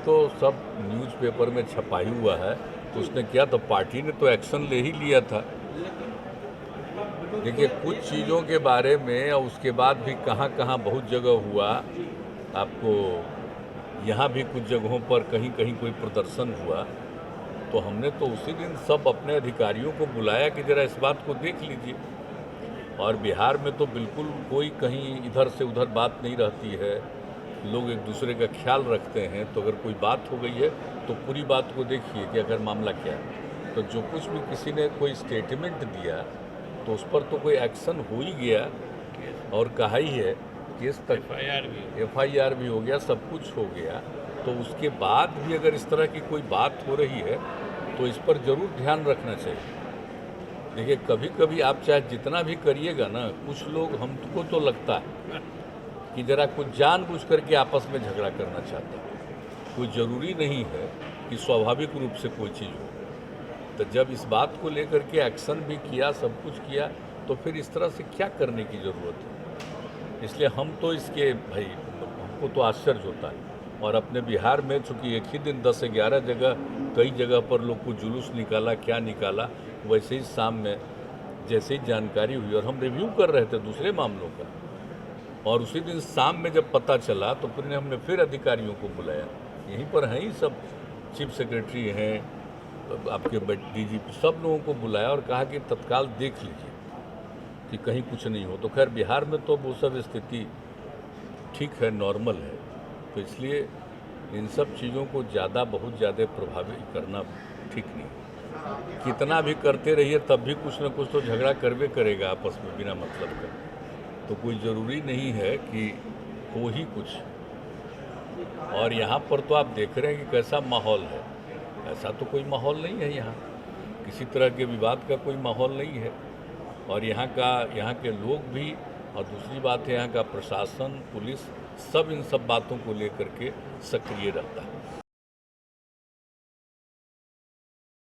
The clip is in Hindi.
तो सब न्यूज़पेपर में छपा ही हुआ है, तो उसने किया तो पार्टी ने तो एक्शन ले ही लिया था। देखिए, कुछ चीज़ों के बारे में और उसके बाद भी कहाँ कहाँ बहुत जगह हुआ, आपको यहाँ भी कुछ जगहों पर कहीं कहीं कोई प्रदर्शन हुआ, तो हमने तो उसी दिन सब अपने अधिकारियों को बुलाया कि ज़रा इस बात को देख लीजिए। और बिहार में तो बिल्कुल कोई कहीं इधर से उधर बात नहीं रहती है, लोग एक दूसरे का ख्याल रखते हैं। तो अगर कोई बात हो गई है तो पूरी बात को देखिए कि अगर मामला क्या है, तो जो कुछ भी किसी ने कोई स्टेटमेंट दिया तो उस पर तो कोई एक्शन हो ही गया, और कहा ही है केस तक एफआईआर भी हो गया, सब कुछ हो गया। तो उसके बाद भी अगर इस तरह की कोई बात हो रही है तो इस पर ज़रूर ध्यान रखना चाहिए। देखिए, कभी कभी आप चाहे जितना भी करिएगा ना, कुछ लोग, हमको तो लगता है कि ज़रा कुछ जानबूझ करके आपस में झगड़ा करना चाहते हैं। कोई ज़रूरी नहीं है कि स्वाभाविक रूप से कोई चीज़ हो। तो जब इस बात को लेकर के एक्शन भी किया, सब कुछ किया, तो फिर इस तरह से क्या करने की ज़रूरत है। इसलिए हम तो इसके भाई, हमको तो आश्चर्य होता है। और अपने बिहार में चूँकि एक ही दिन 10 से 11 जगह, कई जगह पर लोग को जुलूस निकाला, क्या निकाला, वैसे ही शाम में जैसे ही जानकारी हुई, और हम रिव्यू कर रहे थे दूसरे मामलों का, और उसी दिन शाम में जब पता चला तो फिर हमने फिर अधिकारियों को बुलाया। यहीं पर हैं ही सब, चीफ सेक्रेटरी हैं, आपके डीजीपी, सब लोगों को बुलाया और कहा कि तत्काल देख लीजिए कि कहीं कुछ नहीं हो। तो खैर बिहार में तो वो सब स्थिति ठीक है, नॉर्मल है। तो इसलिए इन सब चीज़ों को बहुत ज़्यादा प्रभावित करना ठीक नहीं। कितना भी करते रहिए तब भी कुछ ना कुछ तो झगड़ा करवे करेगा आपस में बिना मतलब का। तो कोई ज़रूरी नहीं है कि हो ही कुछ। और यहाँ पर तो आप देख रहे हैं कि कैसा माहौल है। ऐसा तो कोई माहौल नहीं है यहाँ, किसी तरह के विवाद का कोई माहौल नहीं है। और यहाँ के लोग भी, और दूसरी बात है यहाँ का प्रशासन, पुलिस, सब इन सब बातों को लेकर के सक्रिय रहता है।